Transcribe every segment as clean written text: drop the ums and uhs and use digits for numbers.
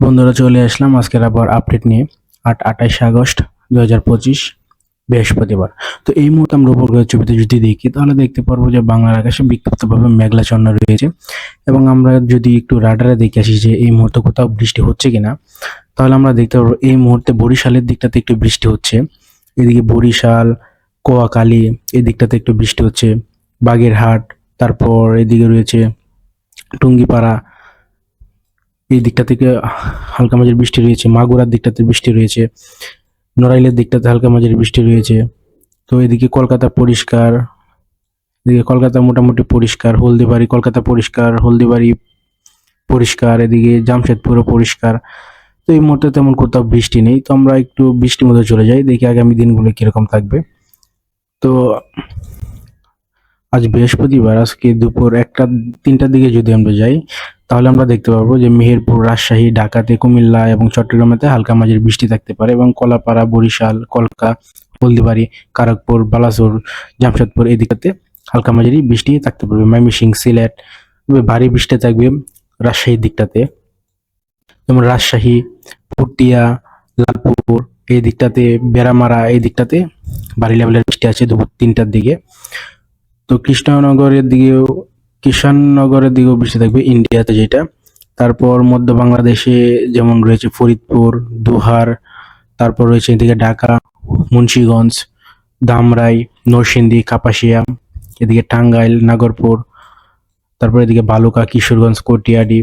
বন্ধুরা, চলে আসলাম আজকের আবার আপডেট নিয়ে। 28 আগস্ট 2025 বৃহস্পতিবার। তো এই মুহূর্তে আমরা উপগ্রহের ছবিতে যদি দেখি তাহলে দেখতে পারবো যে বাংলার আকাশে বিক্ষিপ্তভাবে মেঘাচ্ছন্ন রয়েছে। এবং আমরা যদি একটু রাডারে দেখে আসি যে এই মুহূর্তে কোথাও বৃষ্টি হচ্ছে কিনা, তাহলে আমরা দেখতে পারবো এই মুহূর্তে বরিশালের দিকটাতে একটু বৃষ্টি হচ্ছে। এদিকে বরিশাল, কোয়াখালী এই দিকটাতে একটু বৃষ্টি হচ্ছে। বাগেরহাট, তারপর এদিকে রয়েছে টুঙ্গিপাড়া, এই দিকটা থেকে হালকা মাঝারি বৃষ্টি রয়েছে। মাগুরার দিকটাতে বৃষ্টি রয়েছে। নড়াইলের দিকটাতে হালকা মাঝারি বৃষ্টি রয়েছে। তো এদিকে কলকাতা পরিষ্কার, এদিকে কলকাতা মোটামুটি পরিষ্কার। হলদিবাড়ি, কলকাতা পরিষ্কার, হলদিবাড়ি পরিষ্কার, এদিকে জামশেদপুরও পরিষ্কার। তো এই মুহূর্তে তেমন কোথাও বৃষ্টি নেই। তো আমরা একটু বৃষ্টির মধ্যে চলে যাই, দেখি আগামী দিনগুলো কিরকম থাকবে। তো আজ বৃহস্পতিবার, আজকে দুপুর 1টা-3টার দিকে যদি আমরা যাই তাহলে আমরা দেখতে পাবো যে মেহেরপুর, রাজশাহী, ঢাকাতে, কুমিল্লা এবং চট্টগ্রামেতে হালকা মাঝারি বৃষ্টি থাকতে পারে এবং কলাপাড়া, বরিশাল, কলকা, হলদিবাড়ি, কারকপুর, বালাসোর, জামশেদপুর এই দিকটাতে হালকা মাঝারি বৃষ্টি থাকতে পারবে। ময়মনসিংহ, সিলেট ভারী বৃষ্টি থাকবে রাজশাহীর দিকটাতে। যেমন রাজশাহী, পুঠিয়া, লালপুর এই দিকটাতে, বেড়ামারা এই দিকটাতে ভারী লেভেলের বৃষ্টি আছে দুপুর 3টার দিকে। তো কিষাননগরের দিকেও বৃষ্টি থাকবে ইন্ডিয়াতে যেটা। তারপর মধ্য বাংলাদেশে যেমন রয়েছে ফরিদপুর, দোহার, তারপর রয়েছে এদিকে ঢাকা, মুন্সিগঞ্জ, ধামরাই, নরসিংদী, কাপাসিয়া, এদিকে টাঙ্গাইল, নাগরপুর, তারপর এদিকে বালুকা, কিশোরগঞ্জ, কটিয়াদি।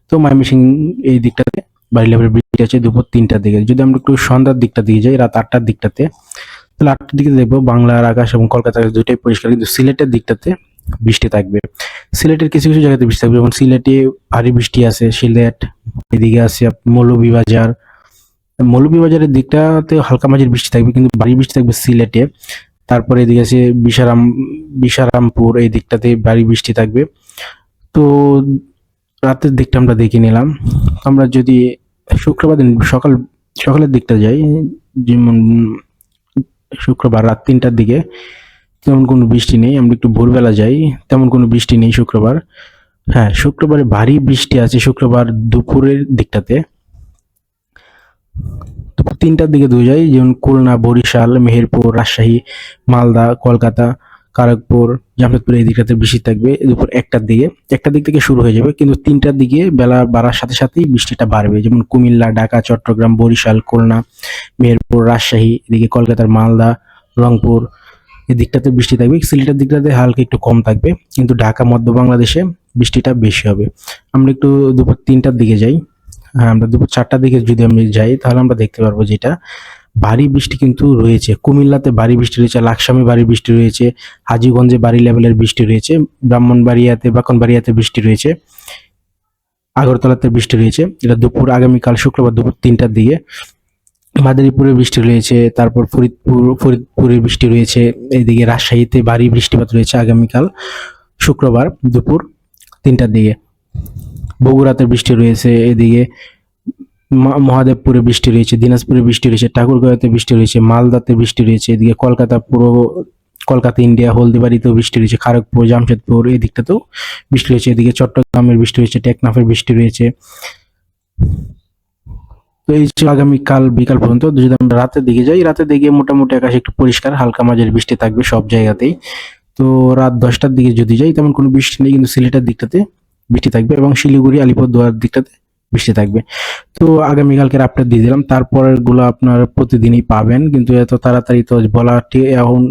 তো ময়মনসিংহ এই দিকটাতে ভারী লেভেলের বৃষ্টি আছে দুপুর 3টার দিকে। যদি আমরা একটু সন্ধ্যার দিকটা দিয়ে যাই, রাত 8টার দিকটাতে, তাহলে 8টার দিকে দেখবো বাংলার আকাশ এবং কলকাতার আকাশ দুইটাই পরিষ্কার, কিন্তু সিলেটের দিকটাতে বৃষ্টি থাকবে। সিলেটের কিছু কিছু জায়গাতে বৃষ্টি থাকবে, যেমন সিলেটে ভারী বৃষ্টি আছে। সিলেট, এদিকে আছে মৌলভীবাজার, মৌলভীবাজারের দিকটাতে হালকা মাঝারি বৃষ্টি থাকবে, কিন্তু ভারী বৃষ্টি থাকবে সিলেটে। তারপরে এদিকে আছে বিশারামপুর এই দিকটাতে ভারী বৃষ্টি থাকবে। তো রাতের দিকটা আমরা দেখে নিলাম। আমরা যদি শুক্রবার দিন সকালের দিকটা যাই, যেমন শুক্রবার রাত 3টার দিকে তেমন কোনো বৃষ্টি নেই। আমরা একটু ভোরবেলা যাই, তেমন কোনো বৃষ্টি নেই শুক্রবার। হ্যাঁ, শুক্রবারে ভারী বৃষ্টি আছে শুক্রবার দুপুরের দিকটাতে। দুপুর 3টার দিকে দিয়ে যাই, যেমন খুলনা, বরিশাল, মেহেরপুর, রাজশাহী, মালদা, কলকাতা, কারকপুর, জামশেদপুর এই দিকটাতে বৃষ্টি থাকবে দুপুর 1টার দিকে। 1টার দিক থেকে শুরু হয়ে যাবে, কিন্তু 3টার দিকে বেলা বাড়ার সাথে সাথেই বৃষ্টিটা বাড়বে। যেমন কুমিল্লা, ঢাকা, চট্টগ্রাম, বরিশাল, খুলনা, মেহেরপুর, রাজশাহী, এদিকে কলকাতার মালদা, রংপুর এই দিকটাতে বৃষ্টি থাকবে। সিলেটের দিকটাতে হালকা একটু কম থাকবে, কিন্তু ঢাকা, মধ্য বাংলাদেশে বৃষ্টিটা বেশি হবে। আমরা একটু দুপুর 3টার দিকে যাই। হ্যাঁ, আমরা দুপুর 4টার দিকে যদি আমি যাই তাহলে আমরা দেখতে পারবো যেটা ভারী বৃষ্টি কিন্তু রয়েছে। কুমিল্লাতে ভারী বৃষ্টি রয়েছে, লাকসামে ভারী বৃষ্টি রয়েছে, হাজীগঞ্জে ভারী লেভেলের বৃষ্টি রয়েছে, ব্রাহ্মণবাড়িয়াতে বৃষ্টি রয়েছে, আগরতলাতে বৃষ্টি রয়েছে। এটা দুপুর আগামীকাল শুক্রবার দুপুর 3টার দিকে। মাদারীপুরে বৃষ্টি রয়েছে, তারপর ফরিদপুরে বৃষ্টি রয়েছে, এদিকে রাজশাহীতে ভারী বৃষ্টিপাত রয়েছে আগামীকাল শুক্রবার দুপুর 3টার দিকে। বগুড়াতে বৃষ্টি রয়েছে, এদিকে মহাদেবপুরে বৃষ্টি রয়েছে, দিনাজপুরে বৃষ্টি রয়েছে, ঠাকুরগাঁওতে বৃষ্টি রয়েছে, মালদাতে বৃষ্টি রয়েছে, এদিকে কলকাতা ইন্ডিয়া, হলদিবাড়িতেও বৃষ্টি রয়েছে, খড়গপুর, জামশেদপুর এই দিকটাতেও বৃষ্টি রয়েছে, এদিকে চট্টগ্রামের বৃষ্টি রয়েছে, টেকনাফের বৃষ্টি রয়েছে। তো এই ছিল আগামীকাল বিকাল পর্যন্ত। যদি আমরা রাতের দিকে যাই, রাতের দিকে মোটামুটি আকাশ একটু পরিষ্কার, হালকা মাঝারি বৃষ্টি থাকবে সব জায়গাতেই। তো রাত 10টার দিকে যদি যাই তেমন কোনো বৃষ্টি নেই, কিন্তু সিলেটের দিকটাতে বৃষ্টি থাকবে এবং শিলিগুড়ি, আলিপুরদুয়ার দিকটাতে বৃষ্টি থাকবে। তো আগামীকালকের আপডেট দিয়ে দিলাম, তারপরের গুলো আপনার প্রতিদিনই পাবেন, কিন্তু এত তাড়াতাড়ি তো বলা এখন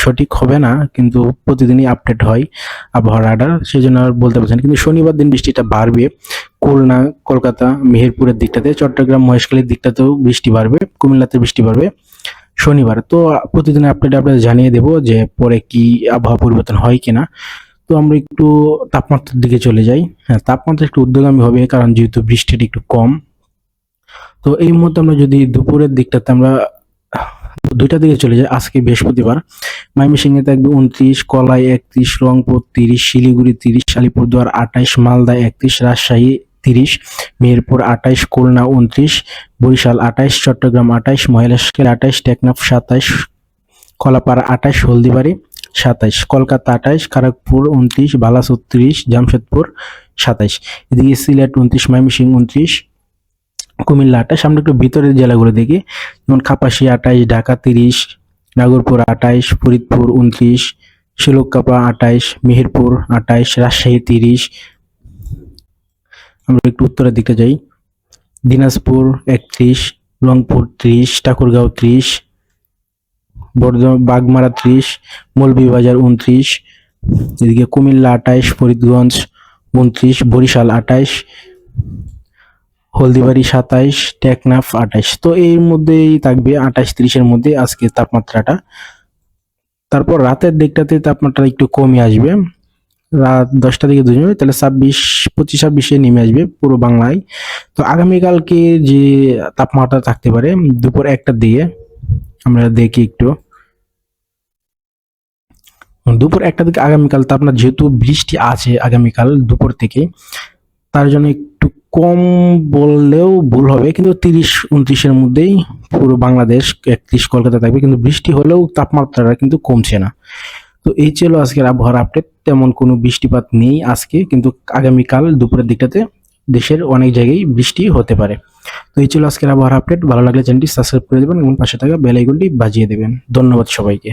সঠিক হবে না, কিন্তু প্রতিদিনই আপডেট হয় আবহাওয়ার রাডার, সেই জন্য আর বলতে পারছেন। কিন্তু শনিবার দিন বৃষ্টিটা বাড়বে খুলনা, কলকাতা, মেহেরপুরের দিকটাতে, চট্টগ্রাম, মহেশখালীর দিকটাতেও বৃষ্টি বাড়বে, কুমিল্লাতে বৃষ্টি বাড়বে শনিবার। তো প্রতিদিন আপডেট জানিয়ে দেবো যে পরে কি আবহাওয়া পরিবর্তন হয় কিনা। তো আমরা একটু তাপমাত্রার দিকে চলে যাই। হ্যাঁ, তাপমাত্রা একটু ঊর্ধ্বগামী হবে, কারণ যেহেতু বৃষ্টিটা একটু কম। তো এই মুহূর্তে আমরা যদি দুপুরের দিকটাতে আমরা 2টার দিকে চলে যাই, আজকে বৃহস্পতিবার, ময়মনসিংহে থাকবে 29, কলাই 31, রংপুর 30, শিলিগুড়ি 30, আলিপুরদুয়ার 28, মালদা 31, রাজশাহী 30, মেহেরপুর 28, খুলনা 29, বরিশাল 28, চট্টগ্রাম 28, মহেশখালী 28, টেকনাফ 27, কলাপাড়া 28, হলদিবাড়ি 27, কলকাতা 28, খড়গপুর 29, বালাসোর 30, জামশেদপুর 27, এদিকে সিলেট 29, ময়মনসিংহ 29, কুমিল্লা 28। আমরা একটু ভিতরের জেলাগুলো দেখি, যেমন কাপাসিয়া 28, ঢাকা 30, নাগরপুর 28, ফরিদপুর 29, শিলকাপা 28, মেহেরপুর 28, রাজশাহী 30। আমরা একটু উত্তরের দিকে যাই, দিনাজপুর 31, রংপুর 30, ঠাকুরগাঁও 30, বাগমারা 30, মৌলভীবাজার 29, এদিকে কুমিল্লা 28, ফরিদগঞ্জ 29, বরিশাল 28, হলদিবাড়ি 27, টেকনাফ 28। তো এর মধ্যেই থাকবে 28-30-এর মধ্যে আজকে তাপমাত্রাটা। তারপর রাতের দিকটাতে তাপমাত্রা একটু কমে আসবে, রাত 10টা থেকে 2 যাবে, তাহলে 25-26-এ নেমে আসবে পুরো বাংলায়। তো আগামীকালকে যে তাপমাত্রা থাকতে পারে দুপুর 1টার দিকে, আমরা দেখি একটু। দুপুর 1টার দিকে আগামীকাল তাপমাত্রা, যেহেতু বৃষ্টি আছে আগামীকাল দুপুর থেকে, তার জন্য একটু কম বললেও ভুল হবে, কিন্তু 30-29-এর মধ্যেই পুরো বাংলাদেশ, 31 কলকাতা থাকবে, কিন্তু বৃষ্টি হলেও তাপমাত্রাটা কিন্তু কমছে না। তো এই ছিল আজকের আবহাওয়ার আপডেট। তেমন কোনো বৃষ্টিপাত নেই আজকে, কিন্তু আগামীকাল দুপুরের দিকটাতে দেশের অনেক জায়গায় বৃষ্টি হতে পারে। তো এই ছিল আজকের আবহাওয়ার আপডেট। ভালো লাগলে চ্যানেলটি সাবস্ক্রাইব করে দেবেন এবং পাশে থাকা বেল আইকনটি বাজিয়ে দেবেন। ধন্যবাদ সবাইকে।